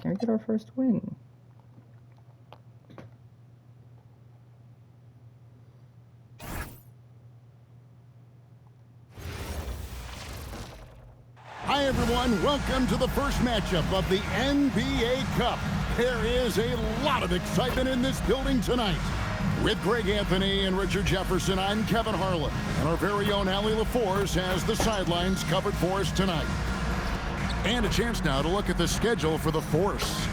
Can we get our first win? Hi, everyone. Welcome to the first matchup of the NBA Cup. There is a lot of excitement in this building tonight. With Greg Anthony and Richard Jefferson, I'm Kevin Harlan. And our very own Allie LaForce has the sidelines covered for us tonight. And a chance now to look at the schedule for the Force.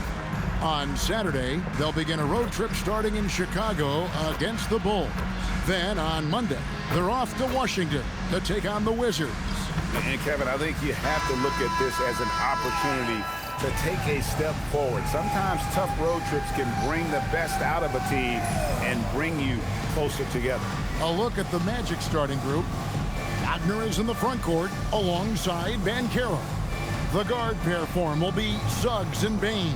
On Saturday, they'll begin a road trip starting in Chicago against the Bulls. Then on Monday, they're off to Washington to take on the Wizards. And Kevin, I think you have to look at this as an opportunity to take a step forward. Sometimes tough road trips can bring the best out of a team and bring you closer together. A look at the Magic starting group. Wagner is in the front court alongside Banchero. The guard pair form will be Suggs and Bain.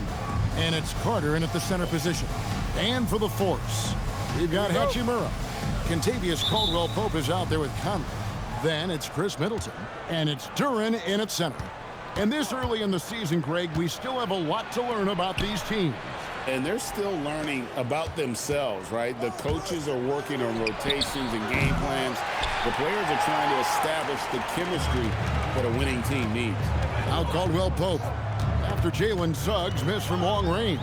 And it's Carter in at the center position. And for the Force, we've got Hachimura. Kentavious Caldwell-Pope is out there with Conley. Then it's Chris Middleton, and it's Duren in at center. And this early in the season, Greg, we still have a lot to learn about these teams. And they're still learning about themselves, right? The coaches are working on rotations and game plans. The players are trying to establish the chemistry that a winning team needs. Now Caldwell-Pope, after Jalen Suggs missed from long range.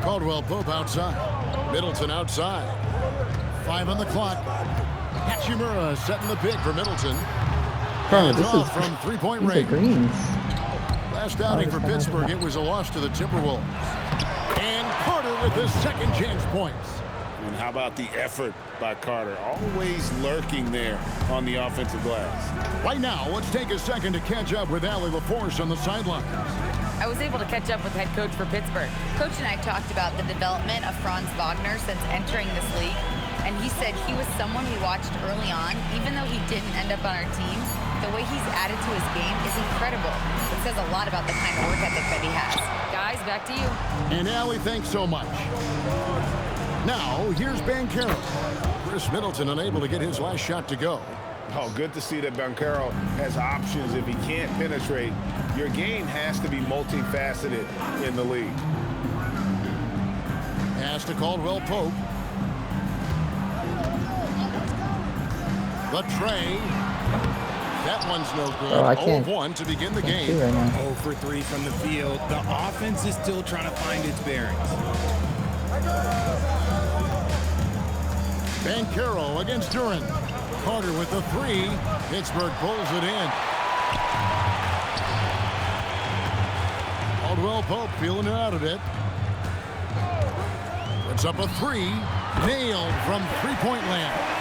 Caldwell-Pope outside. Middleton outside. 5 on the clock. Hachimura setting the pick for Middleton. Bro, this is from three-point these are range. greens. Last outing for Pittsburgh, it was a loss to the Timberwolves. And Carter with his second chance points. And how about the effort by Carter? Always lurking there on the offensive glass. Right now, let's take a second to catch up with Allie LaForce on the sideline. I was able to catch up with head coach for Pittsburgh. Coach and I talked about the development of Franz Wagner since entering this league. And he said he was someone we watched early on. Even though he didn't end up on our team, the way he's added to his game is incredible. It says a lot about the kind of work ethic that he has. Guys, back to you. And Allie, thanks so much. Now, here's Banchero. Chris Middleton unable to get his last shot to go. Oh, good to see that Banchero has options. If he can't penetrate, your game has to be multifaceted in the league. Pass to Caldwell-Pope. The tray. That one's no good. Oh, I can't. 0-1 to begin the Can't game. see right now. 0 for 3 from the field. The offense is still trying to find its bearings. Banchero against Duren. Carter with the 3. Pittsburgh pulls it in. Caldwell-Pope feeling it out a bit. Puts up a 3. Nailed from three-point land.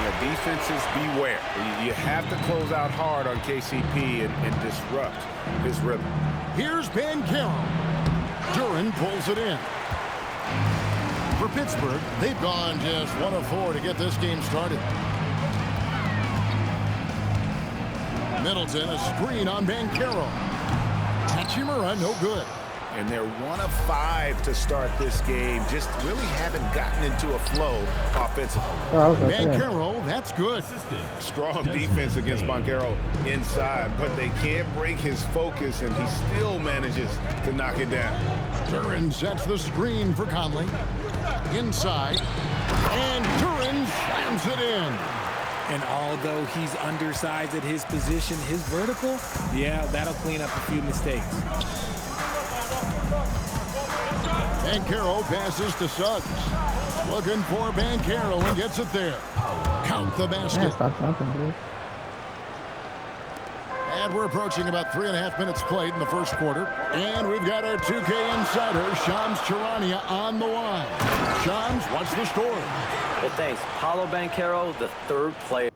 Yeah, defenses beware. You have to close out hard on KCP and disrupt his rhythm. Here's Banchero. Duren pulls it in. For Pittsburgh, they've gone just 1 of 4 to get this game started. Middleton, a screen on Banchero. Hachimura, no good. And they're 1 of 5 to start this game. Just really haven't gotten into a flow offensively. Oh, okay. Banchero, that's good. Strong defense against Banchero inside, but they can't break his focus, and he still manages to knock it down. Duren sets the screen for Conley. Inside. And Duren slams it in. And although he's undersized at his position, his vertical, yeah, that'll clean up a few mistakes. Banchero passes to Suggs. Looking for Banchero and gets it there. Count the basket. Yeah, stop jumping, dude. And we're approaching about 3.5 minutes played in the first quarter. And we've got our 2K insider, Shams Charania, on the line. Shams, what's the story? Well, thanks. Paolo Banchero, the third player.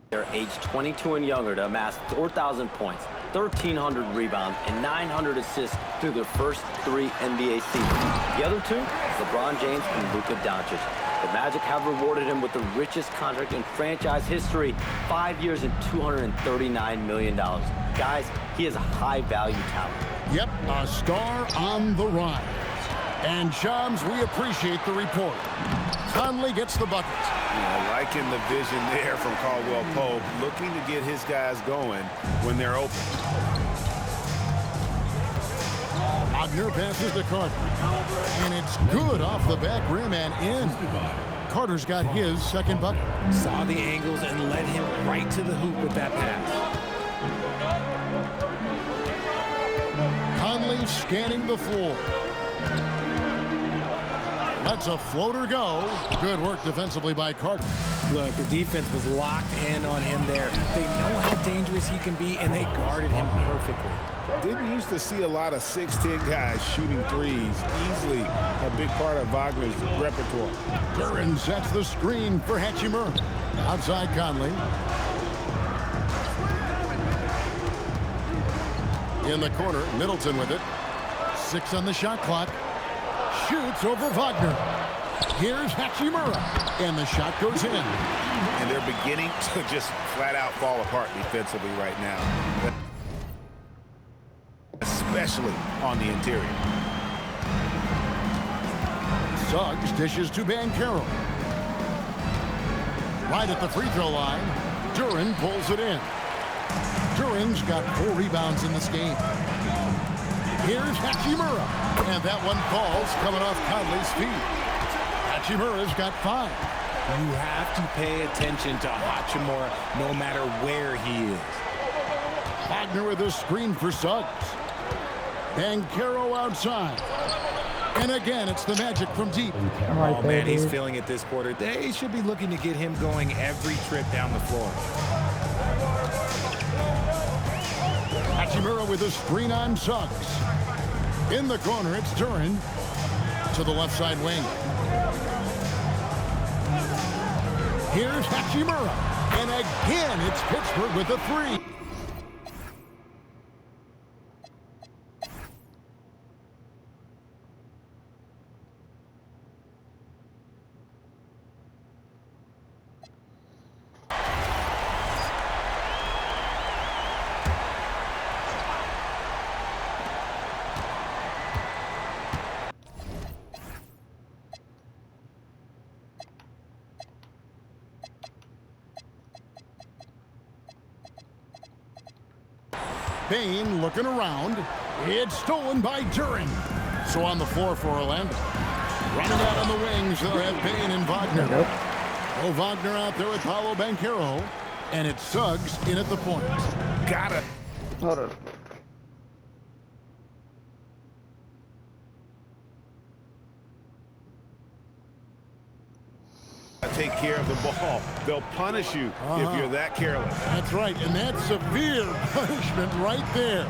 They're aged 22 and younger to amass 4,000 points, 1,300 rebounds, and 900 assists through their first 3 NBA seasons. The other 2, LeBron James and Luka Doncic. The Magic have rewarded him with the richest contract in franchise history, 5 years and $239 million. Guys, he is a high-value talent. Yep, a star on the rise. And chums, we appreciate the report. Conley gets the bucket. Liking the vision there from Caldwell Pope, looking to get his guys going when they're open. Wagner passes to Carter. And it's good off the back rim and in. Carter's got his second bucket. Saw the angles and led him right to the hoop with that pass. Conley scanning the floor. Lets a floater go. Good work defensively by Carter. Look, the defense was locked in on him there. They know how dangerous he can be, and they guarded him perfectly. Didn't used to see a lot of 6'10" guys shooting threes. Easily a big part of Wagner's repertoire. Duran sets the screen for Hachimura. Outside Conley. In the corner, Middleton with it. 6 on the shot clock. Shoots over Wagner. Here's Hachimura. And the shot goes in. And they're beginning to just flat out fall apart defensively right now. Especially on the interior. Suggs dishes to Banchero. Right at the free throw line. Duran pulls it in. Duran's got 4 rebounds in this game. Here's Hachimura. And that one falls coming off Conley's feet. Hachimura's got 5. You have to pay attention to Hachimura no matter where he is. Wagner with a screen for Suggs. Banchero outside. And again, it's the Magic from deep. Oh, man, he's feeling it this quarter. They should be looking to get him going every trip down the floor. Hachimura with a screen on Suggs. In the corner, it's Duran to the left side wing. Here's Hachimura. And again, it's Pittsburgh with a 3. Payne looking around. It's stolen by Duran. So on the floor for Orlando. Running out on the wings, they'll have Payne and Wagner. Oh, Wagner out there with Paolo Banchero. And it's Suggs in at the point. Got it. Hold on. Take care of the ball. They'll punish you if you're that careless. That's right, and that's severe punishment right there.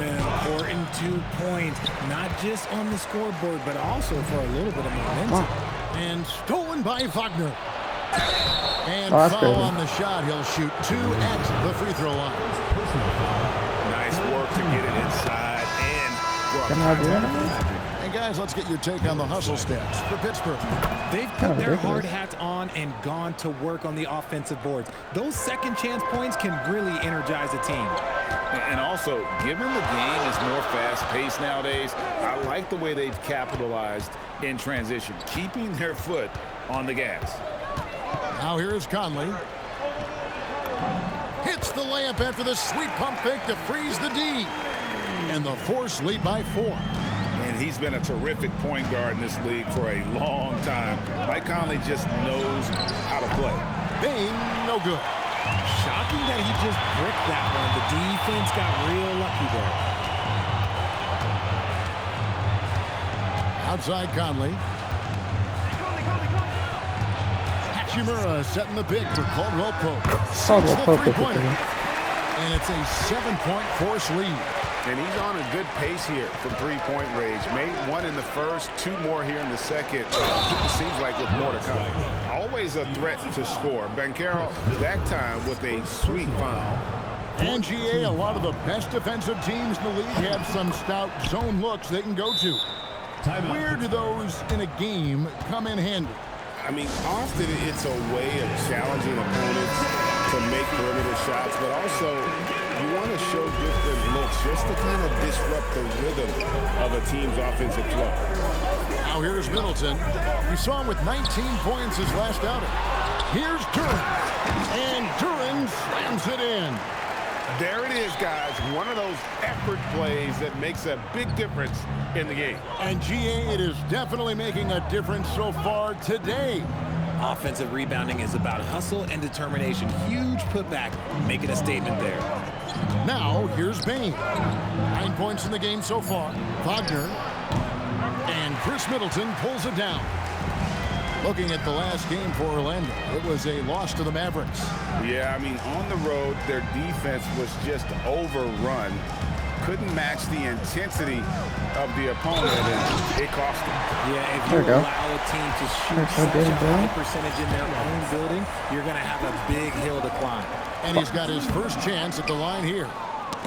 An important 2 points, not just on the scoreboard, but also for a little bit of momentum. And stolen by Wagner. And that's foul crazy. on the shot. He'll shoot 2 at the free throw line. Nice work to get it inside and Can I do that? Hey guys, let's get your take on the hustle stats for Pittsburgh. They've put their hard hats on and gone to work on the offensive boards. Those second chance points can really energize a team. And also, given the game is more fast-paced nowadays, I like the way they've capitalized in transition, keeping their foot on the gas. Now here's Conley. Hits the layup after the sweet pump fake to freeze the D. And the Force lead by 4. And he's been a terrific point guard in this league for a long time. Mike Conley just knows how to play. Payne, no good. Shocking that he just bricked that one. The defense got real lucky there. Outside Conley. Hachimura setting the pick for Caldwell Pope. Caldwell The Pope is three-pointer. the And it's a 7-point Force lead. And he's on a good pace here from three-point range. Made 1 in the first, 2 more here in the second. Seems like with more to come. Always a threat to score. Banchero that time with a sweet foul. And GA, a lot of the best defensive teams in the league have some stout zone looks they can go to. Where do those in a game come in handy? I mean, often it's a way of challenging opponents to make perimeter shots, but also You want to show different looks just to kind of disrupt the rhythm of a team's offensive flow. Now here's Middleton. We saw him with 19 points his last outing. Here's Duren. And Duren slams it in. There it is, guys. One of those effort plays that makes a big difference in the game. And GA, it is definitely making a difference so far today. Offensive rebounding is about hustle and determination. Huge putback, making a statement there. Now, here's Bain. 9 points in the game so far. Wagner. And Chris Middleton pulls it down. Looking at the last game for Orlando, it was a loss to the Mavericks. Yeah, I mean, on the road, their defense was just overrun. Couldn't match the intensity of the opponent, and it cost them. Yeah, if There you we go. allow a team to shoot That's so such good, a bro. high percentage in their own building, you're going to have a big hill to climb. And he's got his first chance at the line here.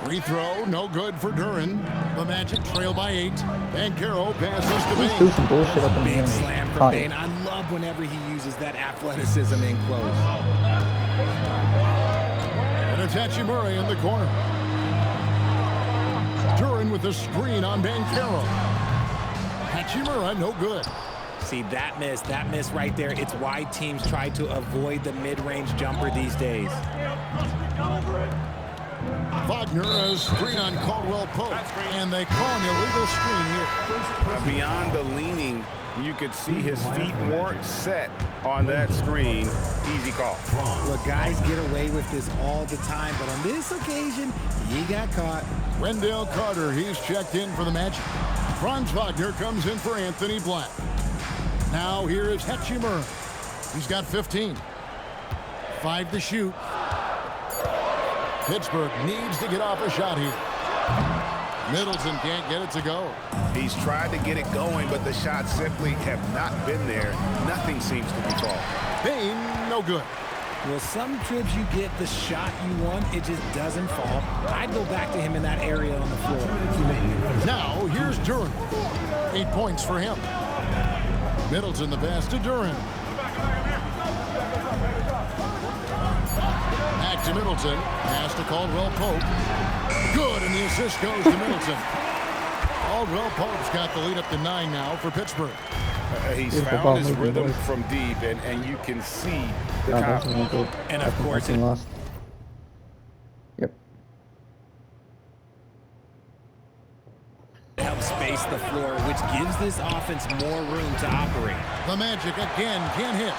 Free throw, no good for Duren. The Magic trail by 8. Banchero passes to Let's do Bain. some bullshit up in the Big end. slam from Caught Bain. it. I love whenever he uses that athleticism in close. And it's Hachimura in the corner. Duren with the screen on Banchero. Hachimura, no good. See, that miss right there. It's why teams try to avoid the mid-range jumper these days. Wagner, a screen on Caldwell Pope. And they call an illegal screen here. Beyond the leaning, you could see his feet weren't set on that screen. Easy call. Look, guys get away with this all the time, but on this occasion, he got caught. Wendell Carter, he's checked in for the Magic. Franz Wagner comes in for Anthony Black. Now here is Hachimura. He's got 15. 5 to shoot. Pittsburgh needs to get off a shot here. Middleton can't get it to go. He's tried to get it going, but the shots simply have not been there. Nothing seems to be falling. Bain, no good. Well, some trips you get the shot you want, it just doesn't fall. I'd go back to him in that area on the floor. Now here's Duren. 8 points for him. Middleton the pass to Duren. Back to Middleton. Pass to Caldwell Pope. Good, and the assist goes to Middleton. Caldwell Pope's got the lead up to 9 now for Pittsburgh. He's Beautiful found ball his movement, rhythm boys. from deep, and you can see the Oh, that's confidence. one good. And of That's one course thing it- lost. Yep. Helps space the floor, which gives this offense more room to operate. The Magic again can't hit.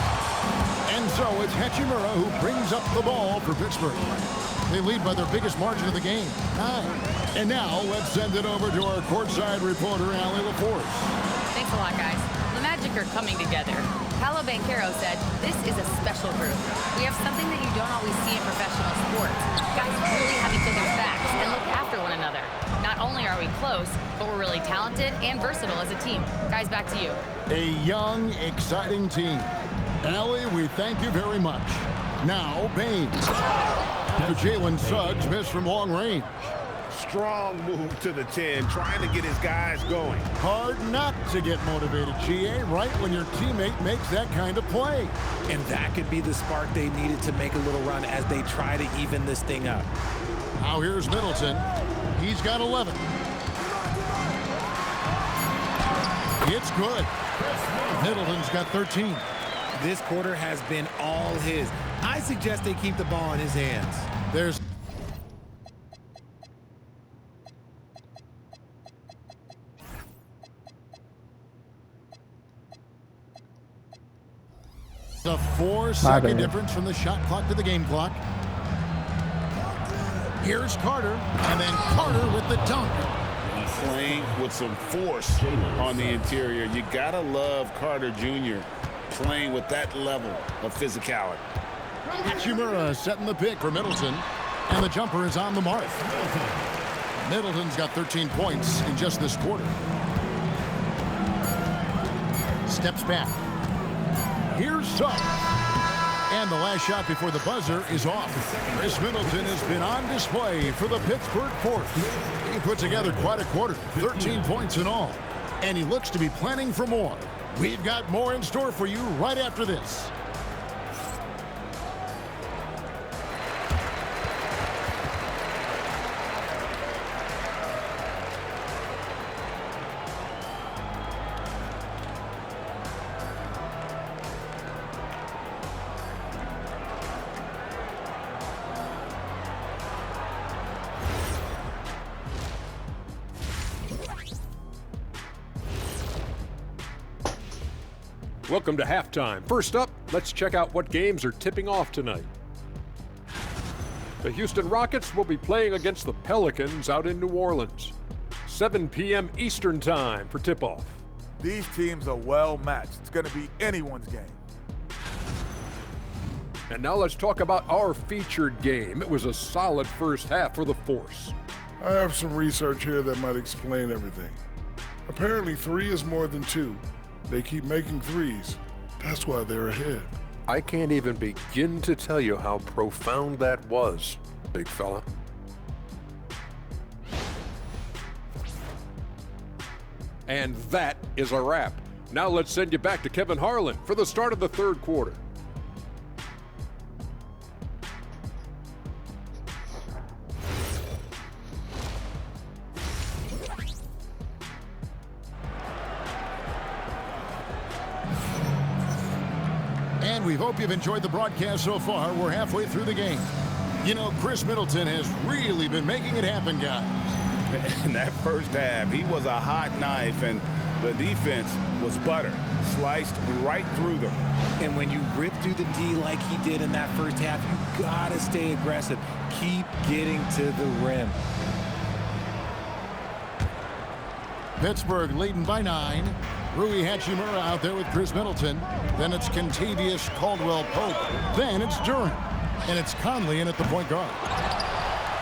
And so it's Hachimura who brings up the ball for Pittsburgh. They lead by their biggest margin of the game, 9. And now let's send it over to our courtside reporter, Allie LaForce. Thanks a lot, guys. The Magic are coming together. Paolo Banchero said, "This is a special group. We have something that you don't always see in professional sports. Guys really have each other's backs and look after one another. Not only are we close, but we're really talented and versatile as a team." Guys, back to you. A young, exciting team. Allie, we thank you very much. Now, Bain. After Jalen Suggs missed from long range. Strong move to the 10, trying to get his guys going. Hard not to get motivated, GA, right when your teammate makes that kind of play. And that could be the spark they needed to make a little run as they try to even this thing up. Now here's Middleton. He's got 11. It's good. Middleton's got 13. This quarter has been all his. I suggest they keep the ball in his hands. There's the 4-second bad. difference from the shot clock to the game clock. Here's Carter, and then Carter with the dunk. Playing with some force on the interior. You gotta love Carter Jr. playing with that level of physicality. Hachimura setting the pick for Middleton, and the jumper is on the mark. Middleton's got 13 points in just this quarter. Steps back. Here's Suggs. And the last shot before the buzzer is off. Chris Middleton has been on display for the Pittsburgh Force. He put together quite a quarter, 13 points in all. And he looks to be planning for more. We've got more in store for you right after this. Welcome to halftime. First up, let's check out what games are tipping off tonight. The Houston Rockets will be playing against the Pelicans out in New Orleans. 7 p.m. Eastern time for tip-off. These teams are well matched. It's going to be anyone's game. And now let's talk about our featured game. It was a solid first half for the Force. I have some research here that might explain everything. Apparently 3 is more than 2. They keep making threes. That's why they're ahead. I can't even begin to tell you how profound that was, big fella. And that is a wrap. Now let's send you back to Kevin Harlan for the start of the third quarter. And we hope you've enjoyed the broadcast so far. We're halfway through the game. You know, Chris Middleton has really been making it happen, guys. In that first half, he was a hot knife, and the defense was butter, sliced right through them. And when you rip through the D like he did in that first half, you gotta stay aggressive. Keep getting to the rim. Pittsburgh leading by 9. Rui Hachimura out there with Chris Middleton. Then it's Kentavious Caldwell-Pope. Then it's Durant. And it's Conley in at the point guard.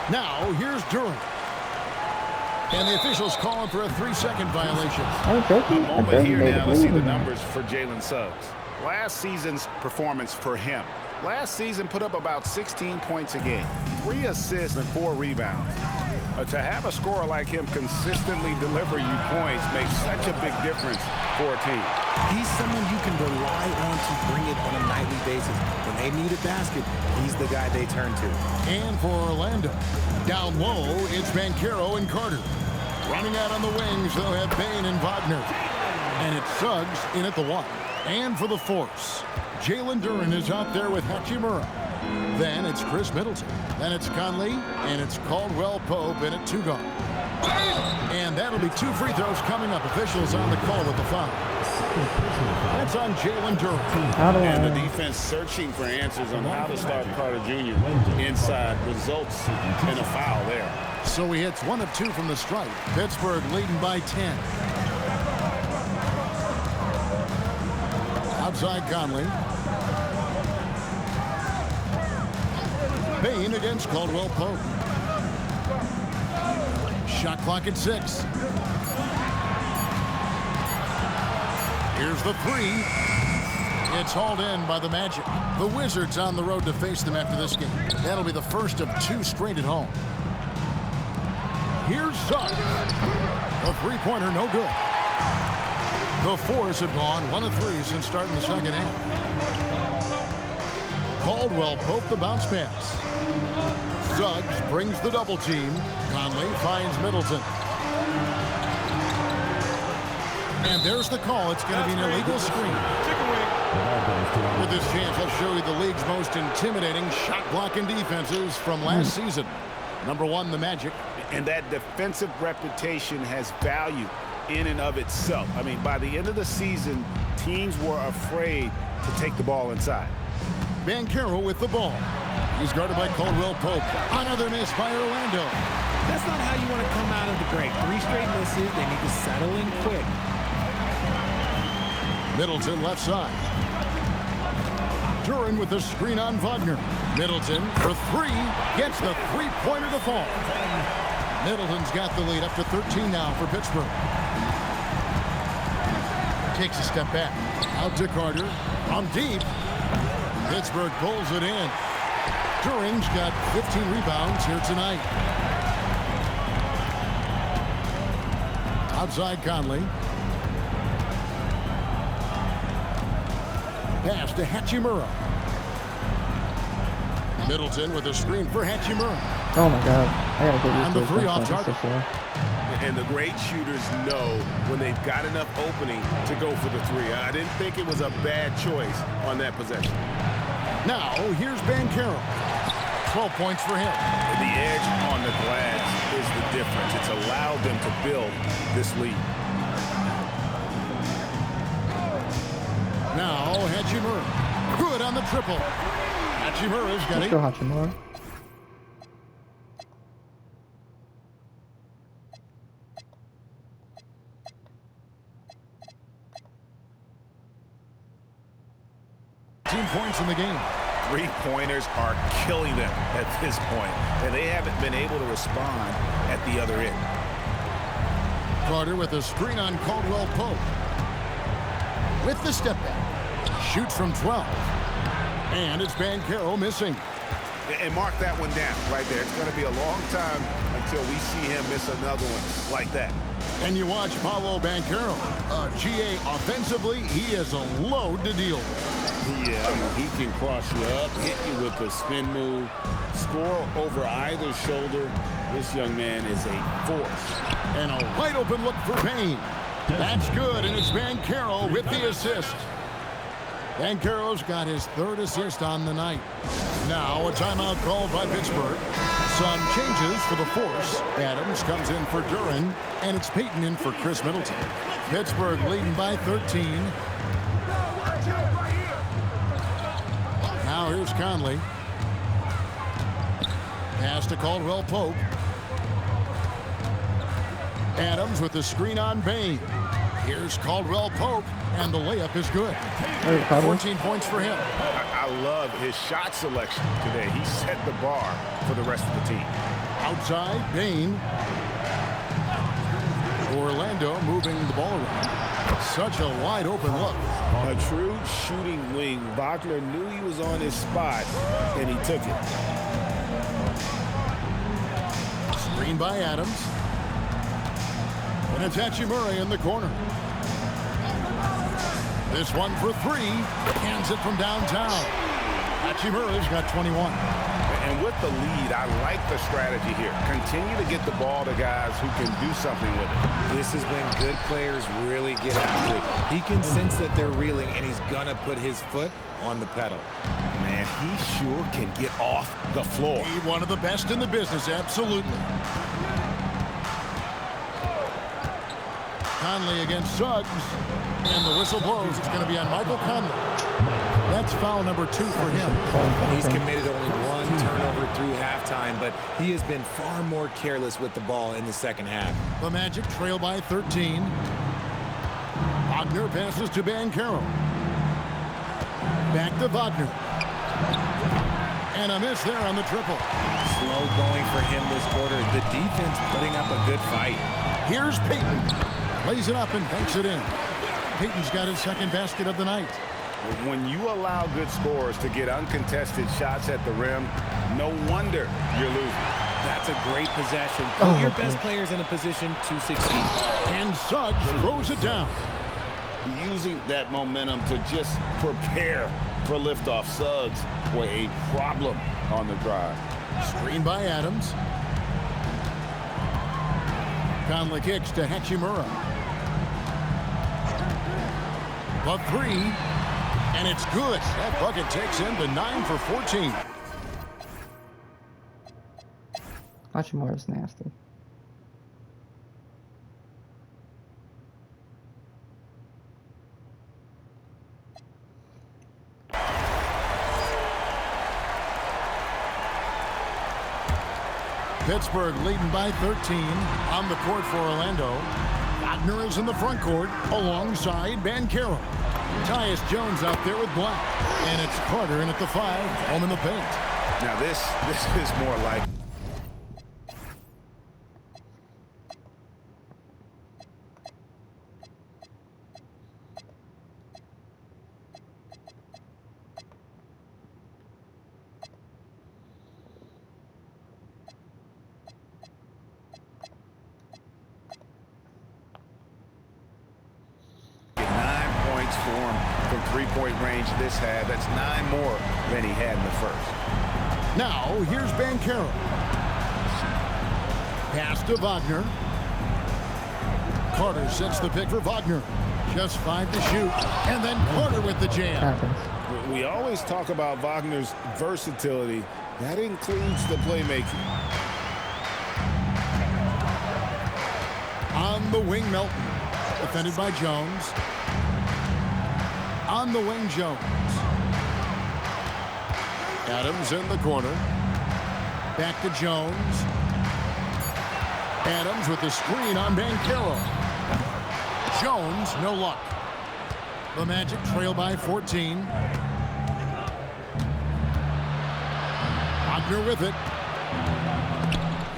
Now, here's Durant. And the officials calling for a 3-second violation. A moment here now to see the numbers for Jalen Suggs. Last season's performance for him. Last season put up about 16 points a game, 3 assists and 4 rebounds. To have a scorer like him consistently deliver you points makes such a big difference for a team. He's someone you can rely on to bring it on a nightly basis. When they need a basket, he's the guy they turn to. And for Orlando, down low, it's Banchero and Carter. Running out on the wings, they'll have Bain and Wagner. And it's Suggs in at the 1. And for the Force, Jalen Duren is out there with Hachimura. Then it's Chris Middleton. Then it's Conley, and it's Caldwell-Pope in at 2 guard. And that'll be 2 free throws coming up. Officials on the call with the foul. That's on Jalen Duren. And the defense searching for answers on how to stop Carter Jr. inside results in a foul there. So he hits 1 of 2 from the stripe. Pittsburgh leading by 10. Outside Conley. Bain against Caldwell-Pope. Shot clock at 6. Here's the 3. It's hauled in by the Magic. The Wizards on the road to face them after this game. That'll be the first of 2 straight at home. Here's Suggs. A 3-pointer, no good. The Force have gone 1 of 3 since starting the second half. Caldwell-Pope the bounce pass. Suggs brings the double team. Conley finds Middleton. And there's the call. It's going to be an illegal screen. With this chance, I'll show you the league's most intimidating shot blocking defenses from last season. Number 1, the Magic. And that defensive reputation has value in and of itself. I mean, by the end of the season, teams were afraid to take the ball inside. Banchero with the ball. He's guarded by Caldwell-Pope. Another miss by Orlando. That's not how you want to come out of the break. 3 straight misses. They need to settle in quick. Middleton left side. Duren with the screen on Wagner. Middleton for 3. Gets the 3-pointer to fall. Middleton's got the lead up to 13 now for Pittsburgh. Takes a step back. Out to Carter. On deep. Pittsburgh pulls it in. Duren's got 15 rebounds here tonight. Outside Conley. Pass to Hachimura. Middleton with a screen for Hachimura. Oh my God. I gotta get On the 3 off target. target. And the great shooters know when they've got enough opening to go for the 3. I didn't think it was a bad choice on that possession. Now, here's Banchero. 12 points for him. The edge on the glass is the difference. It's allowed them to build this lead. Now Hachimura. Good on the triple. Hachimura's got Let's it. go Hachimura. Points in the game. Three-pointers are killing them at this point, and they haven't been able to respond at the other end. Carter with a screen on Caldwell Pope. With the step back. Shoots from 12. And it's Banchero missing. And mark that one down right there. It's going to be a long time until we see him miss another one like that. And you watch Paolo Banchero. GA offensively, he is a load to deal with. Yeah, I mean, he can cross you up, hit you with a spin move, score over either shoulder. This young man is a force. And a wide open look for Payne. That's good, and it's Banchero with the assist. Banchero's got his third assist on the night. Now a timeout called by Pittsburgh. Some changes for the Force. Adams comes in for Duran, and it's Payton in for Chris Middleton. Pittsburgh leading by 13. Now here's Conley. Pass to Caldwell Pope. Adams with the screen on Bain. Here's Caldwell Pope, and the layup is good. 14 points for him. I love his shot selection today. He set the bar for the rest of the team. Outside, Bain. Orlando moving the ball around. Such a wide open look. A true shooting wing. Wagner knew he was on his spot, and he took it. Screen by Adams. And it's Hachimura in the corner. This one for three. Hands it from downtown. Hachimura's got 21. And with the lead, I like the strategy here. Continue to get the ball to guys who can do something with it. This is when good players really get after it. He can sense that they're reeling, and he's going to put his foot on the pedal. Man, he sure can get off the floor. He's one of the best in the business, absolutely. Conley against Suggs, and the whistle blows. It's going to be on Michael Conley. That's foul number 2 for him. He's committed only one turnover through halftime, but he has been far more careless with the ball in the second half. The Magic trail by 13. Wagner passes to Banchero. Back to Wagner. And a miss there on the triple. Slow going for him this quarter. The defense putting up a good fight. Here's Payton. Lays it up and banks it in. Payton's got his second basket of the night. When you allow good scorers to get uncontested shots at the rim, no wonder you're losing. That's a great possession. Put your best players in a position to succeed. And Suggs throws it down. Using that momentum to just prepare for liftoff. Suggs were a problem on the drive. Screen by Adams. Conley kicks to Hachimura. The three, and it's good. That bucket takes him to 9 for 14. Hachimura's nasty. Pittsburgh leading by 13 on the court for Orlando. Wagner is in the front court alongside Banchero. Tyus Jones out there with Black. And it's Carter in at the 5, home in the paint. Now this is more like from three-point range this had. That's 9 more than he had in the first. Now, here's Banchero. Pass to Wagner. Carter sets the pick for Wagner. Just 5 to shoot. And then Carter with the jam. We always talk about Wagner's versatility. That includes the playmaking. On the wing, Melton. Defended by Jones. On On the wing, Jones. Adams in the corner. Back to Jones. Adams with the screen on Banchero. Jones, no luck. The Magic trail by 14. Wagner with it.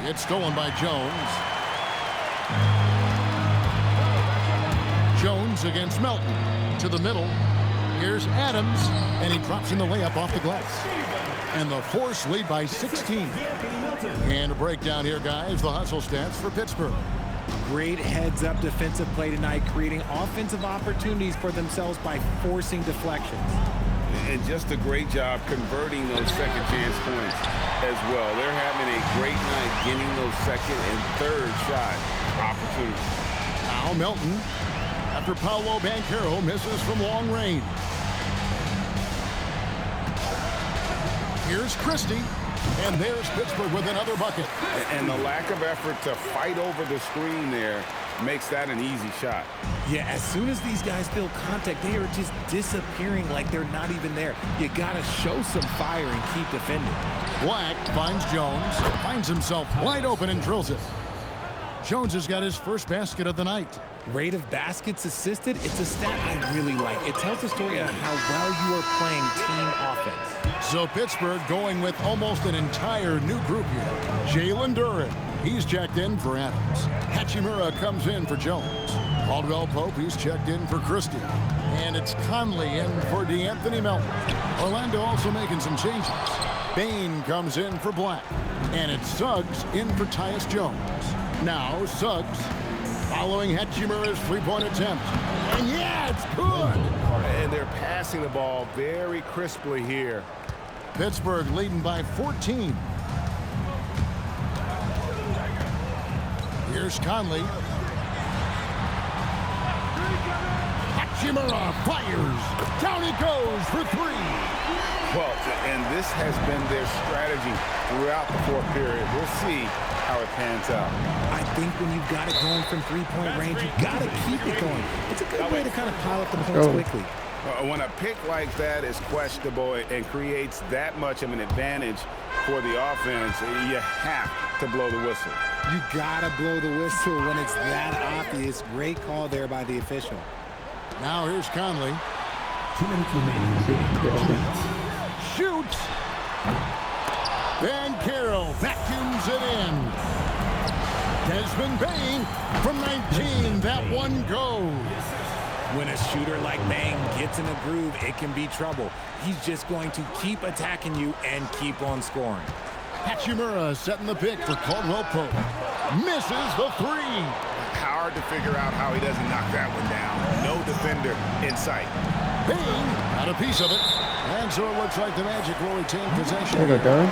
It's stolen by Jones. Jones against Melton. To the middle. Here's Adams, and he drops in the layup off the glass. And the Force lead by 16. And a breakdown here, guys. The hustle stats for Pittsburgh. Great heads-up defensive play tonight, creating offensive opportunities for themselves by forcing deflections. And just a great job converting those second chance points as well. They're having a great night getting those second and third shot opportunities. Now Melton, after Paolo Banchero misses from long range. Here's Christie, and there's Pittsburgh with another bucket. And the lack of effort to fight over the screen there makes that an easy shot. Yeah, as soon as these guys feel contact, they are just disappearing like they're not even there. You got to show some fire and keep defending. Black finds Jones, finds himself wide open and drills it. Jones has got his first basket of the night. Rate of baskets assisted, it's a stat I really like. It tells the story of how well you are playing team offense. So Pittsburgh going with almost an entire new group here. Jalen Duren, he's checked in for Adams. Hachimura comes in for Jones. Caldwell Pope, he's checked in for Christie. And it's Conley in for DeAnthony Melton. Orlando also making some changes. Bain comes in for Black. And it's Suggs in for Tyus Jones. Now Suggs following Hachimura's three-point attempt. And yeah, it's good! And they're passing the ball very crisply here. Pittsburgh leading by 14. Here's Conley. Hachimura fires. Down he goes for three. Well, and this has been their strategy throughout the fourth period. We'll see how it pans out. I think when you've got it going from three-point range, you've got to keep it going. It's a good way to kind of pile up the points quickly. When a pick like that is questionable and creates that much of an advantage for the offense, you have to blow the whistle. You got to blow the whistle when it's that obvious. Great call there by the official. Now here's Conley. Shoots. Banchero vacuums it in. Desmond Bain from 19. That one goes. When a shooter like Bang gets in a groove, it can be trouble. He's just going to keep attacking you and keep on scoring. Hachimura setting the pick for Caldwell Pope. Misses the three. Hard to figure out how he doesn't knock that one down. No defender in sight. Bain got a piece of it. And so it looks like the Magic will retain possession. There you go, Darren.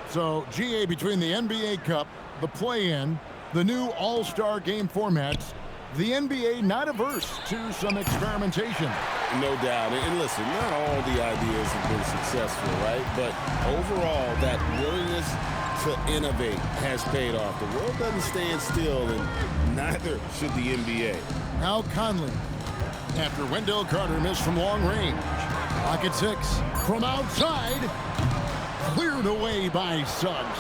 So, GA, between the NBA Cup, the play-in, the new All-Star game formats, the NBA not averse to some experimentation. No doubt. And listen, not all the ideas have been successful, right? But overall, that willingness to innovate has paid off. The world doesn't stand still, and neither should the NBA. Now Conley, after Wendell Carter missed from long range. Clock at 6. From outside, cleared away by Suggs.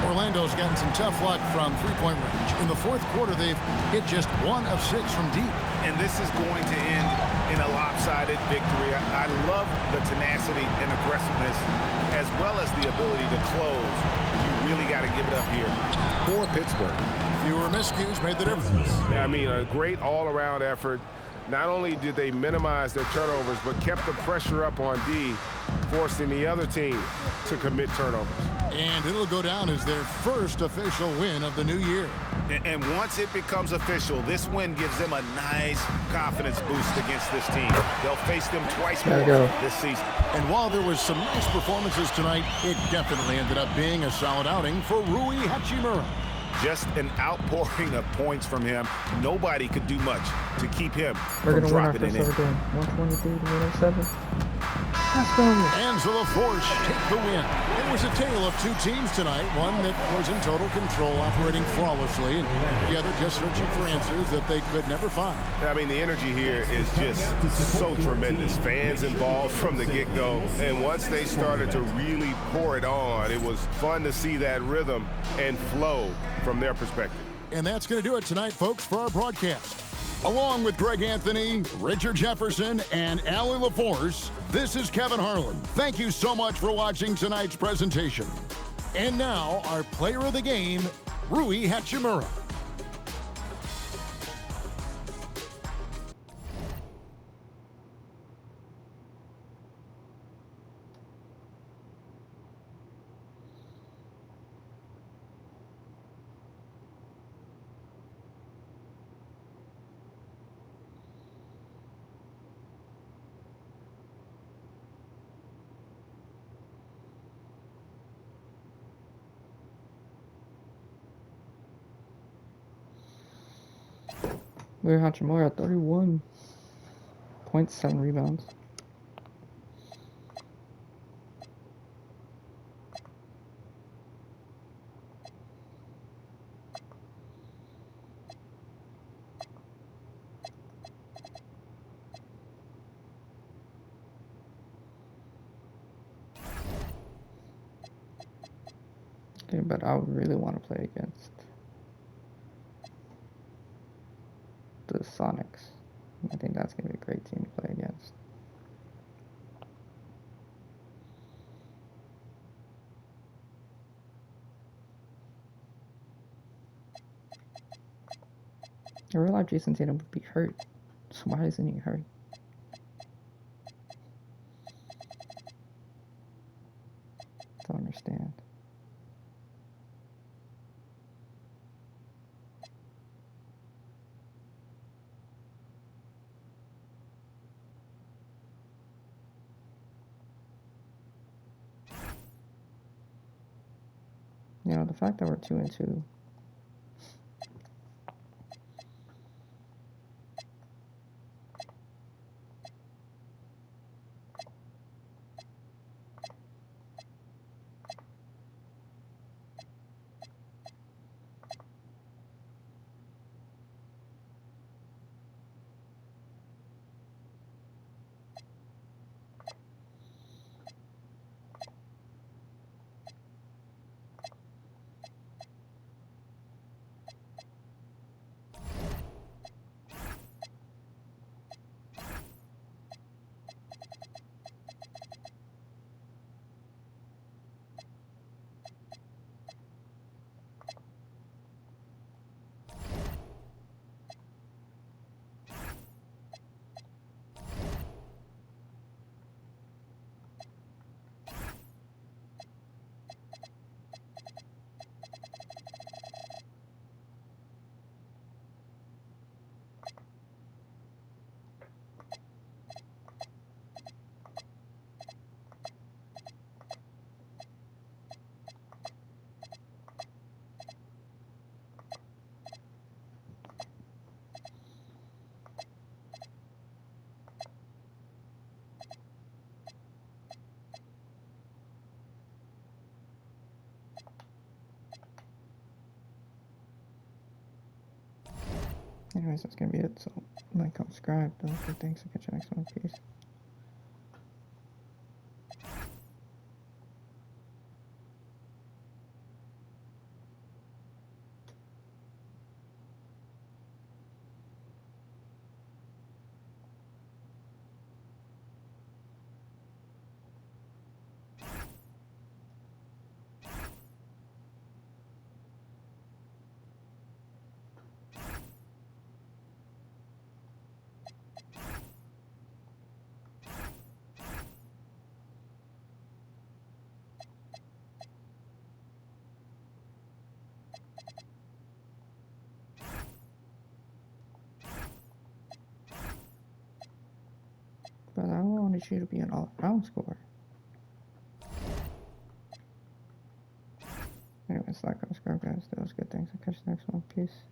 Orlando's gotten some tough luck from three-point range. In the fourth quarter, they've hit just 1 of 6 from deep. And this is going to end in a lopsided victory. I love the tenacity and aggressiveness, as well as the ability to close. You really got to give it up here for Pittsburgh. Fewer miscues made the difference. Yeah, I mean, a great all-around effort. Not only did they minimize their turnovers, but kept the pressure up on D, forcing the other team to commit turnovers. And it'll go down as their first official win of the new year. And once it becomes official, this win gives them a nice confidence boost against this team. They'll face them twice more this season. And while there was some nice performances tonight, it definitely ended up being a solid outing for Rui Hachimura. Just an outpouring of points from him. Nobody could do much to keep him We're from going to win our dropping first it in. ever game. 123 to 107. Let's go. Angela Force take the win. It was a tale of two teams tonight. One that was in total control, operating flawlessly, and the other just searching for answers that they could never find. I mean, the energy here is just so tremendous. Fans involved from the get-go. And once they started to really pour it on, it was fun to see that rhythm and flow from their perspective. And that's going to do it tonight, folks, for our broadcast. Along with Greg Anthony, Richard Jefferson, and Allie LaForce, this is Kevin Harlan. Thank you so much for watching tonight's presentation. And now, our player of the game, Rui Hachimura. Rui Hachimura, 31.7 rebounds. Okay, but I would really want to play against the Sonics. I think that's going to be a great team to play against. I realize Jason Tatum would be hurt, so why isn't he hurt? Don't understand. You know, the fact that we're 2-2. Anyways, that's going to be it. So, like, subscribe. Don't forget, thanks. I'll catch you next one. Peace. But I wanted you to be an all-around scorer. Anyways, like, subscribe, guys. That was good. Thanks. I'll catch you next one. Peace.